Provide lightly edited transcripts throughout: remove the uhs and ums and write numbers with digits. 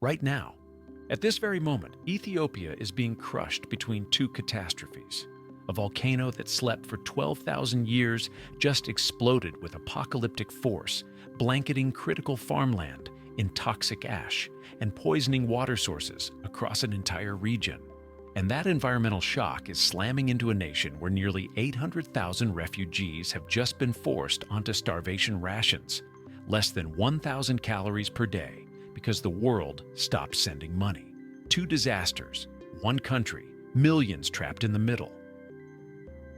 right now. At this very moment, Ethiopia is being crushed between two catastrophes. A volcano that slept for 12,000 years just exploded with apocalyptic force, blanketing critical farmland in toxic ash and poisoning water sources across an entire region. And that environmental shock is slamming into a nation where nearly 800,000 refugees have just been forced onto starvation rations, less than 1,000 calories per day, because the world stopped sending money. Two disasters, one country, millions trapped in the middle.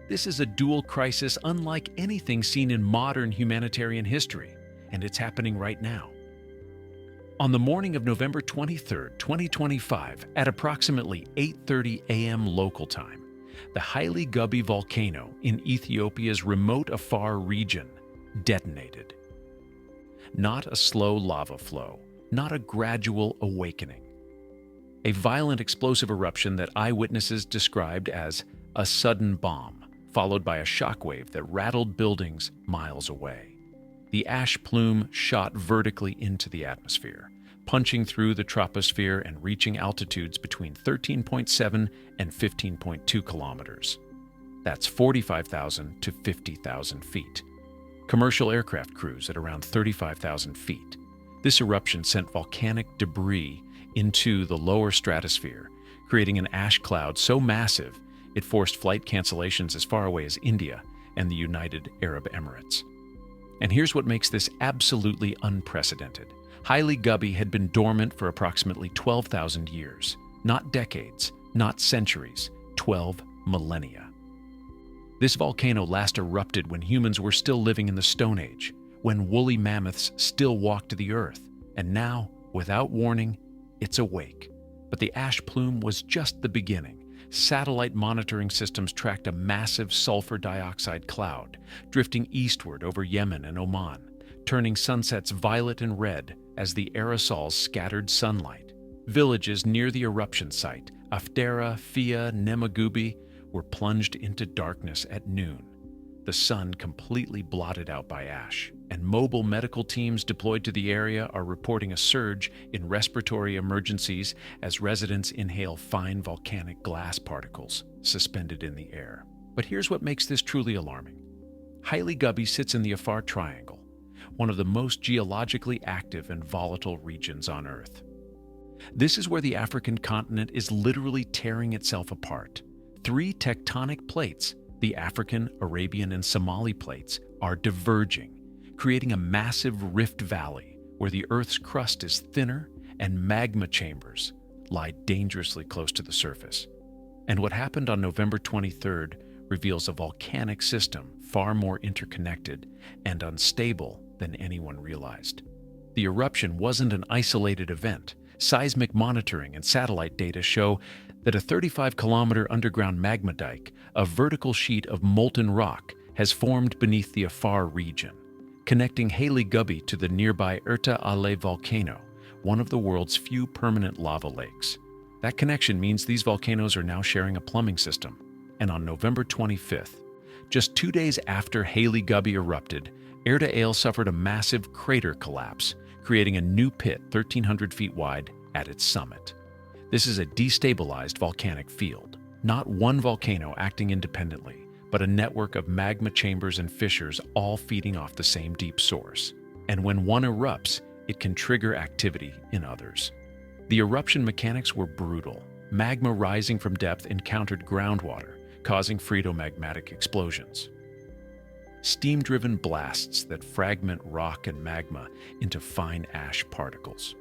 This is a dual crisis unlike anything seen in modern humanitarian history, and it's happening right now. On the morning of November 23, 2025, at approximately 8:30 a.m. local time, the Hayli Gubbi volcano in Ethiopia's remote Afar region detonated. Not a slow lava flow, not a gradual awakening. A violent explosive eruption that eyewitnesses described as a sudden bomb, followed by a shockwave that rattled buildings miles away. The ash plume shot vertically into the atmosphere, punching through the troposphere and reaching altitudes between 13.7 and 15.2 kilometers. That's 45,000 to 50,000 feet. Commercial aircraft cruise at around 35,000 feet. This eruption sent volcanic debris into the lower stratosphere, creating an ash cloud so massive it forced flight cancellations as far away as India and the United Arab Emirates. And here's what makes this absolutely unprecedented. Hayli Gubbi had been dormant for approximately 12,000 years. Not decades, not centuries, 12 millennia. This volcano last erupted when humans were still living in the Stone Age, when woolly mammoths still walked the earth. And now, without warning, it's awake. But the ash plume was just the beginning. Satellite monitoring systems tracked a massive sulfur dioxide cloud, drifting eastward over Yemen and Oman, turning sunsets violet and red as the aerosols scattered sunlight. Villages near the eruption site, Afar, Fia, Gubbi, were plunged into darkness at noon, the sun completely blotted out by ash, and mobile medical teams deployed to the area are reporting a surge in respiratory emergencies as residents inhale fine volcanic glass particles suspended in the air. But here's what makes this truly alarming. Hayli Gubbi sits in the Afar Triangle, one of the most geologically active and volatile regions on Earth. This is where the African continent is literally tearing itself apart. Three tectonic plates, the African, Arabian, and Somali plates, are diverging, creating a massive rift valley where the Earth's crust is thinner and magma chambers lie dangerously close to the surface. And what happened on November 23rd reveals a volcanic system far more interconnected and unstable than anyone realized. The eruption wasn't an isolated event. Seismic monitoring and satellite data show that a 35-kilometer underground magma dike, a vertical sheet of molten rock, has formed beneath the Afar region, connecting Hayli Gubbi to the nearby Erupted volcano, one of the world's few permanent lava lakes. That connection means these volcanoes are now sharing a plumbing system. And on November 25th, just 2 days after Hayli Gubbi erupted, Erupted suffered a massive crater collapse, creating a new pit 1,300 feet wide at its summit. This is a destabilized volcanic field, not one volcano acting independently, but a network of magma chambers and fissures all feeding off the same deep source. And when one erupts, it can trigger activity in others. The eruption mechanics were brutal. Magma rising from depth encountered groundwater, causing phreatomagmatic explosions. Steam-driven blasts that fragment rock and magma into fine ash particles.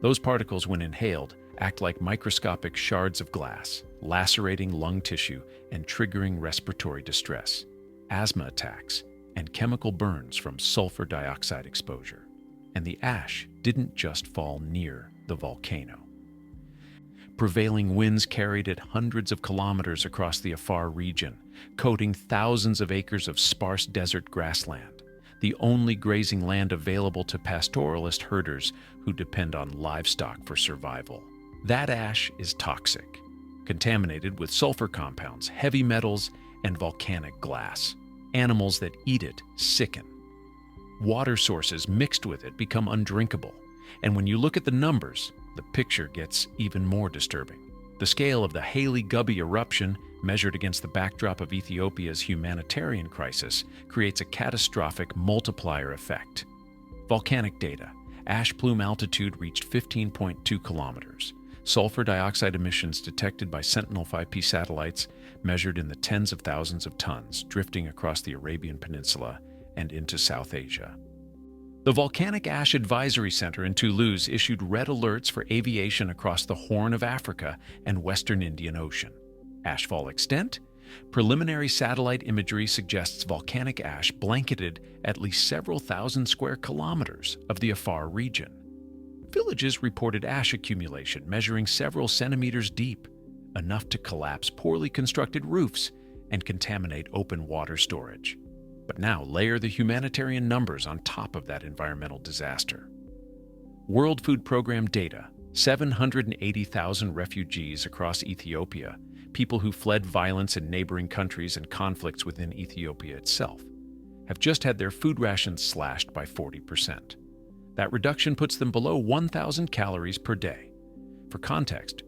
Those particles, when inhaled, act like microscopic shards of glass, lacerating lung tissue and triggering respiratory distress, asthma attacks, and chemical burns from sulfur dioxide exposure. And the ash didn't just fall near the volcano. Prevailing winds carried it hundreds of kilometers across the Afar region, coating thousands of acres of sparse desert grassland, the only grazing land available to pastoralist herders who depend on livestock for survival. That ash is toxic, contaminated with sulfur compounds, heavy metals, and volcanic glass. Animals that eat it sicken. Water sources mixed with it become undrinkable. And when you look at the numbers, the picture gets even more disturbing. The scale of the Hayli Gubbi eruption, measured against the backdrop of Ethiopia's humanitarian crisis, creates a catastrophic multiplier effect. Volcanic data. Ash plume altitude reached 15.2 kilometers. Sulfur dioxide emissions detected by Sentinel-5P satellites measured in the tens of thousands of tons, drifting across the Arabian Peninsula and into South Asia. The Volcanic Ash Advisory Center in Toulouse issued red alerts for aviation across the Horn of Africa and western Indian Ocean. Ashfall extent? Preliminary satellite imagery suggests volcanic ash blanketed at least several thousand square kilometers of the Afar region. Villages reported ash accumulation measuring several centimeters deep, enough to collapse poorly constructed roofs and contaminate open water storage. But now layer the humanitarian numbers on top of that environmental disaster. World Food Program data: 780,000 refugees across Ethiopia, people who fled violence in neighboring countries and conflicts within Ethiopia itself, have just had their food rations slashed by 40%. That reduction puts them below 1,000 calories per day. For context,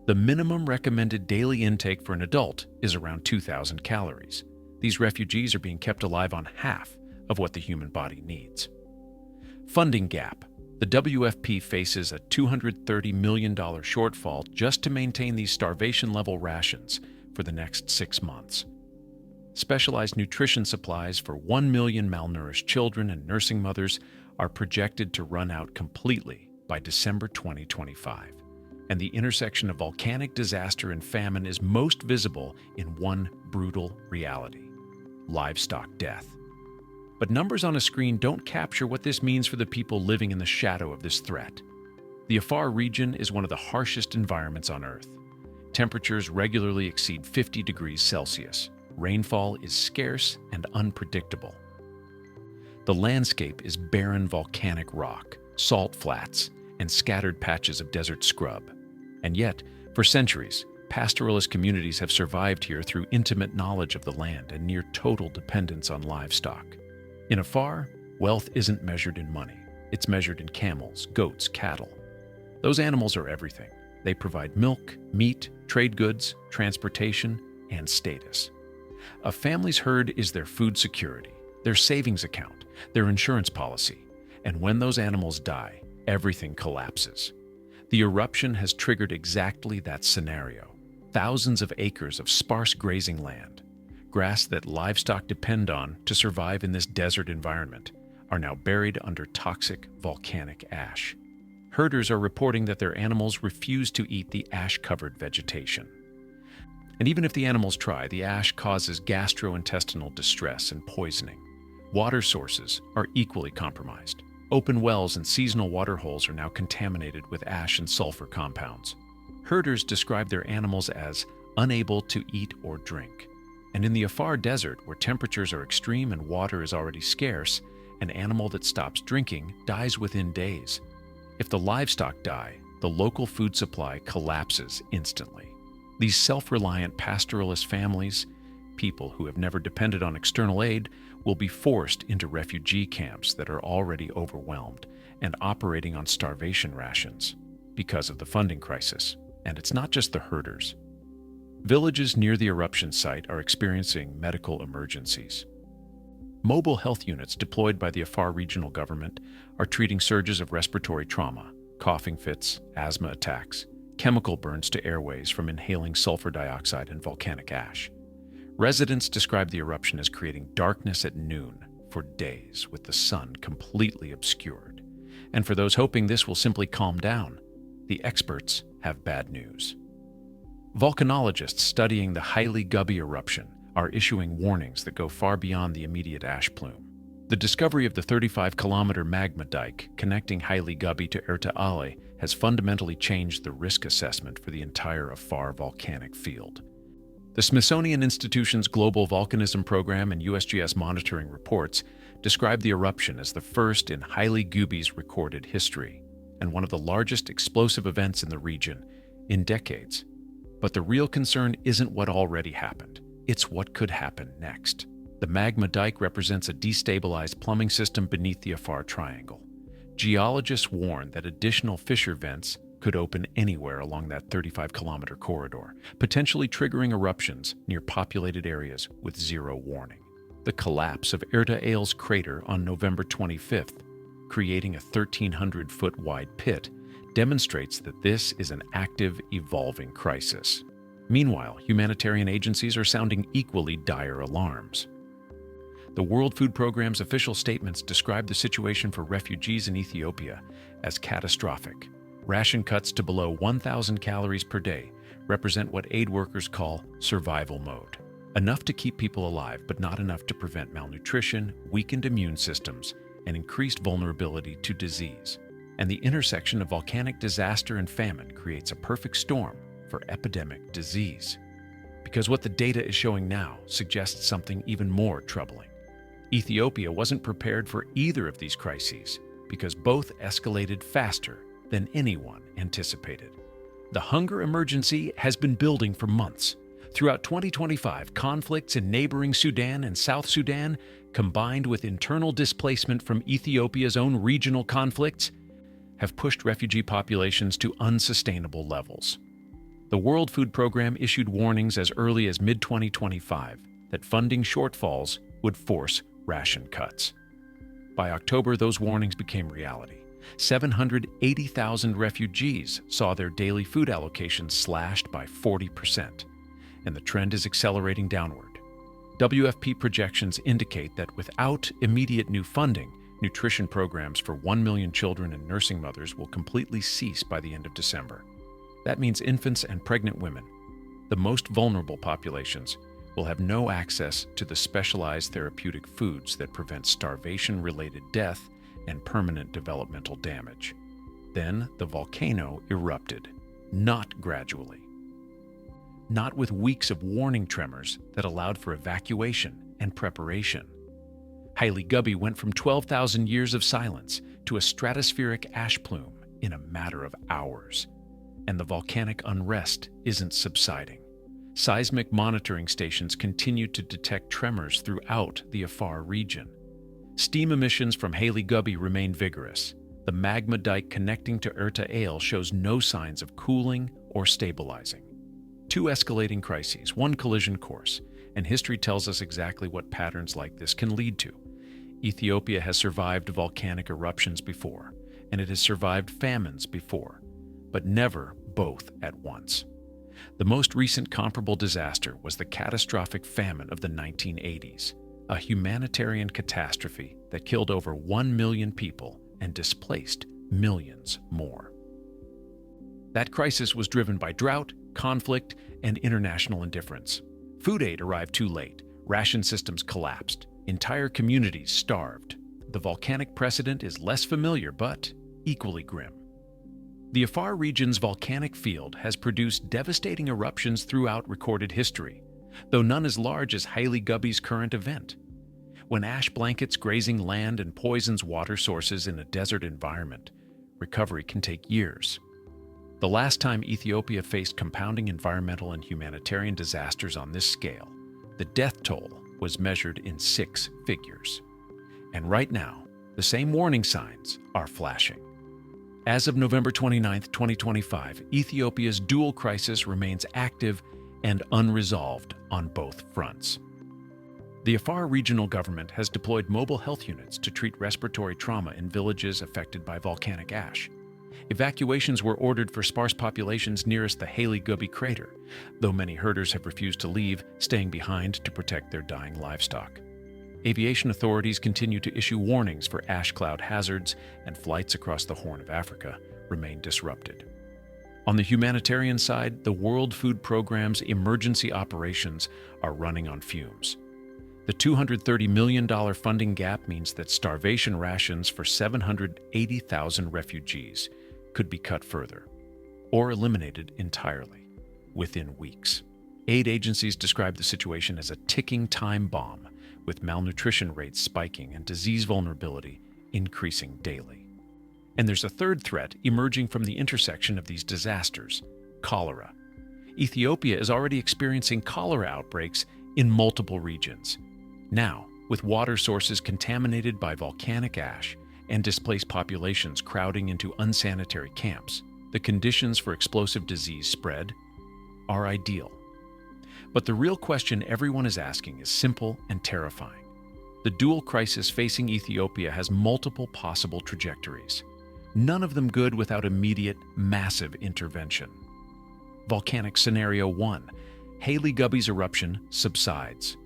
the minimum recommended daily intake for an adult is around 2,000 calories. These refugees are being kept alive on half of what the human body needs. Funding gap. The WFP faces a $230 million shortfall just to maintain these starvation-level rations for the next 6 months. Specialized nutrition supplies for 1 million malnourished children and nursing mothers are projected to run out completely by December 2025. And the intersection of volcanic disaster and famine is most visible in one brutal reality: livestock death. But numbers on a screen don't capture what this means for the people living in the shadow of this threat. The Afar region is one of the harshest environments on Earth. Temperatures regularly exceed 50 degrees Celsius. Rainfall is scarce and unpredictable. The landscape is barren volcanic rock, salt flats, and scattered patches of desert scrub. And yet, for centuries, pastoralist communities have survived here through intimate knowledge of the land and near total dependence on livestock. In Afar, wealth isn't measured in money. It's measured in camels, goats, cattle. Those animals are everything. They provide milk, meat, trade goods, transportation, and status. A family's herd is their food security, their savings account, their insurance policy. And when those animals die, everything collapses. The eruption has triggered exactly that scenario. Thousands of acres of sparse grazing land, grass that livestock depend on to survive in this desert environment, are now buried under toxic volcanic ash. Herders are reporting that their animals refuse to eat the ash-covered vegetation. And even if the animals try, the ash causes gastrointestinal distress and poisoning. Water sources are equally compromised. Open wells and seasonal water holes are now contaminated with ash and sulfur compounds. Herders describe their animals as unable to eat or drink. And in the Afar Desert, where temperatures are extreme and water is already scarce, an animal that stops drinking dies within days. If the livestock die, the local food supply collapses instantly. These self-reliant pastoralist families, people who have never depended on external aid, will be forced into refugee camps that are already overwhelmed and operating on starvation rations because of the funding crisis. And it's not just the herders. Villages near the eruption site are experiencing medical emergencies. Mobile health units deployed by the Afar regional government are treating surges of respiratory trauma, coughing fits, asthma attacks, chemical burns to airways from inhaling sulfur dioxide and volcanic ash. Residents describe the eruption as creating darkness at noon for days, with the sun completely obscured. And for those hoping this will simply calm down, the experts have bad news. Volcanologists studying the Hayli Gubbi eruption are issuing warnings that go far beyond the immediate ash plume. The discovery of the 35-kilometer magma dike connecting Hayli Gubbi to Erupted has fundamentally changed the risk assessment for the entire Afar volcanic field. The Smithsonian Institution's Global Volcanism Program and USGS monitoring reports describe the eruption as the first in Hayli Gubbi's recorded history and one of the largest explosive events in the region in decades. But the real concern isn't what already happened. It's what could happen next. The magma dike represents a destabilized plumbing system beneath the Afar Triangle. Geologists warn that additional fissure vents could open anywhere along that 35-kilometer corridor, potentially triggering eruptions near populated areas with zero warning. The collapse of Eruption's crater on November 25th, creating a 1,300-foot wide pit, demonstrates that this is an active, evolving crisis. Meanwhile, humanitarian agencies are sounding equally dire alarms. The World Food Programme's official statements describe the situation for refugees in Ethiopia as catastrophic. Ration cuts to below 1,000 calories per day represent what aid workers call survival mode. Enough to keep people alive, but not enough to prevent malnutrition, weakened immune systems, and increased vulnerability to disease. And the intersection of volcanic disaster and famine creates a perfect storm for epidemic disease. Because what the data is showing now suggests something even more troubling. Ethiopia wasn't prepared for either of these crises because both escalated faster than anyone anticipated. The hunger emergency has been building for months. Throughout 2025, conflicts in neighboring Sudan and South Sudan, combined with internal displacement from Ethiopia's own regional conflicts, have pushed refugee populations to unsustainable levels. The World Food Programme issued warnings as early as mid-2025 that funding shortfalls would force ration cuts. By October, those warnings became reality. 780,000 refugees saw their daily food allocations slashed by 40%, and the trend is accelerating downward. WFP projections indicate that without immediate new funding, nutrition programs for 1 million children and nursing mothers will completely cease by the end of December. That means infants and pregnant women, the most vulnerable populations, will have no access to the specialized therapeutic foods that prevent starvation-related death and permanent developmental damage. Then the volcano erupted, not gradually. Not with weeks of warning tremors that allowed for evacuation and preparation. Hayli Gubbi went from 12,000 years of silence to a stratospheric ash plume in a matter of hours. And the volcanic unrest isn't subsiding. Seismic monitoring stations continue to detect tremors throughout the Afar region. Steam emissions from Hayli Gubbi remain vigorous. The magma dike connecting to Eruption shows no signs of cooling or stabilizing. Two escalating crises, one collision course, and history tells us exactly what patterns like this can lead to. Ethiopia has survived volcanic eruptions before, and it has survived famines before, but never both at once. The most recent comparable disaster was the catastrophic famine of the 1980s, a humanitarian catastrophe that killed over 1 million people and displaced millions more. That crisis was driven by drought, conflict, and international indifference. Food aid arrived too late, ration systems collapsed, entire communities starved. The volcanic precedent is less familiar but equally grim. The Afar region's volcanic field has produced devastating eruptions throughout recorded history, though none as large as Hayli Gubbi's current event. When ash blankets grazing land and poisons water sources in a desert environment, recovery can take years. The last time Ethiopia faced compounding environmental and humanitarian disasters on this scale, the death toll was measured in 6 figures. And right now, the same warning signs are flashing. As of November 29, 2025, Ethiopia's dual crisis remains active and unresolved on both fronts. The Afar regional government has deployed mobile health units to treat respiratory trauma in villages affected by volcanic ash. Evacuations were ordered for sparse populations nearest the Hayli Gubbi crater, though many herders have refused to leave, staying behind to protect their dying livestock. Aviation authorities continue to issue warnings for ash cloud hazards, and flights across the Horn of Africa remain disrupted. On the humanitarian side, the World Food Programme's emergency operations are running on fumes. The $230 million funding gap means that starvation rations for 780,000 refugees could be cut further, or eliminated entirely, within weeks. Aid agencies describe the situation as a ticking time bomb, with malnutrition rates spiking and disease vulnerability increasing daily. And there's a third threat emerging from the intersection of these disasters: cholera. Ethiopia is already experiencing cholera outbreaks in multiple regions. Now, with water sources contaminated by volcanic ash and displaced populations crowding into unsanitary camps, the conditions for explosive disease spread are ideal. But the real question everyone is asking is simple and terrifying. The dual crisis facing Ethiopia has multiple possible trajectories, none of them good without immediate, massive intervention. Volcanic Scenario 1. Hayli Gubbi's eruption subsides.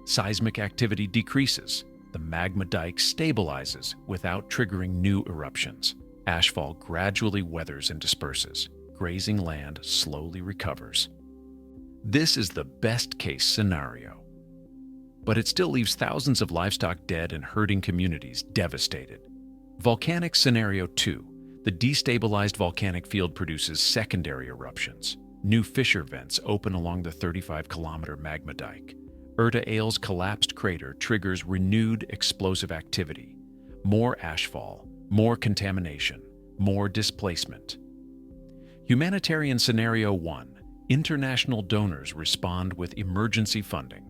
Seismic activity decreases. The magma dike stabilizes without triggering new eruptions. Ashfall gradually weathers and disperses. Grazing land slowly recovers. This is the best-case scenario. But it still leaves thousands of livestock dead and herding communities devastated. Volcanic Scenario 2. The destabilized volcanic field produces secondary eruptions. New fissure vents open along the 35-kilometer magma dike. Erta Ale's collapsed crater triggers renewed explosive activity. More ashfall, more contamination, more displacement. Humanitarian Scenario 1. International donors respond with emergency funding.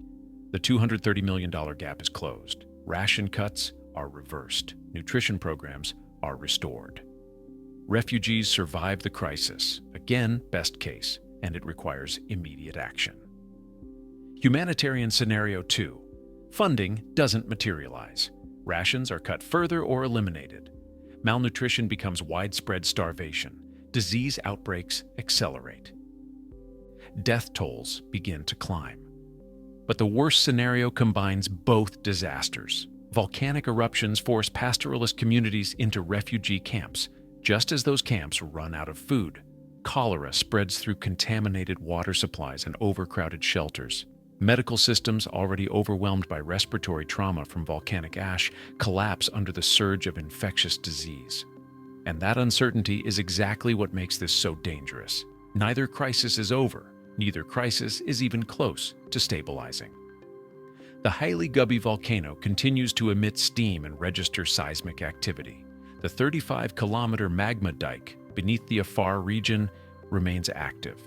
The $230 million gap is closed. Ration cuts are reversed. Nutrition programs are restored. Refugees survive the crisis. Again, best case, and it requires immediate action. Humanitarian Scenario 2. Funding doesn't materialize. Rations are cut further or eliminated. Malnutrition becomes widespread starvation. Disease outbreaks accelerate. Death tolls begin to climb. But the worst scenario combines both disasters. Volcanic eruptions force pastoralist communities into refugee camps, just as those camps run out of food. Cholera spreads through contaminated water supplies and overcrowded shelters. Medical systems, already overwhelmed by respiratory trauma from volcanic ash, collapse under the surge of infectious disease. And that uncertainty is exactly what makes this so dangerous. Neither crisis is over. Neither crisis is even close to stabilizing. The Hayli Gubbi volcano continues to emit steam and register seismic activity. The 35-kilometer magma dike beneath the Afar region remains active.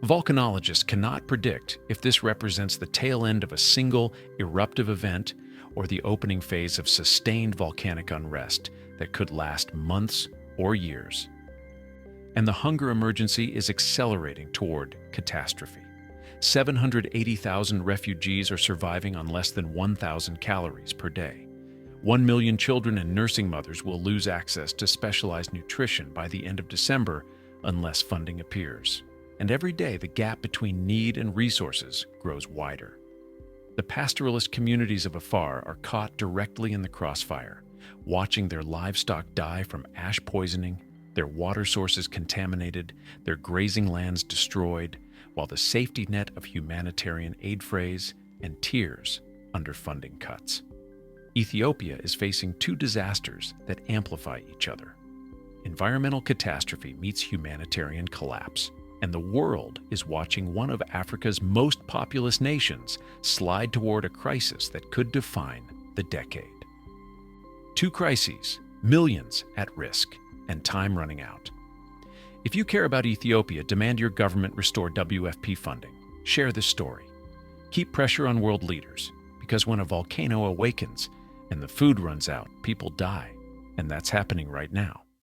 Volcanologists cannot predict if this represents the tail end of a single eruptive event or the opening phase of sustained volcanic unrest that could last months or years. And the hunger emergency is accelerating toward catastrophe. 780,000 refugees are surviving on less than 1,000 calories per day. 1 million children and nursing mothers will lose access to specialized nutrition by the end of December unless funding appears. And every day, the gap between need and resources grows wider. The pastoralist communities of Afar are caught directly in the crossfire, watching their livestock die from ash poisoning, their water sources contaminated, their grazing lands destroyed, while the safety net of humanitarian aid frays and tears under funding cuts. Ethiopia is facing two disasters that amplify each other. Environmental catastrophe meets humanitarian collapse, and the world is watching one of Africa's most populous nations slide toward a crisis that could define the decade. Two crises, millions at risk, and time running out. If you care about Ethiopia, demand your government restore WFP funding. Share this story. Keep pressure on world leaders, because when a volcano awakens and the food runs out, people die, and that's happening right now.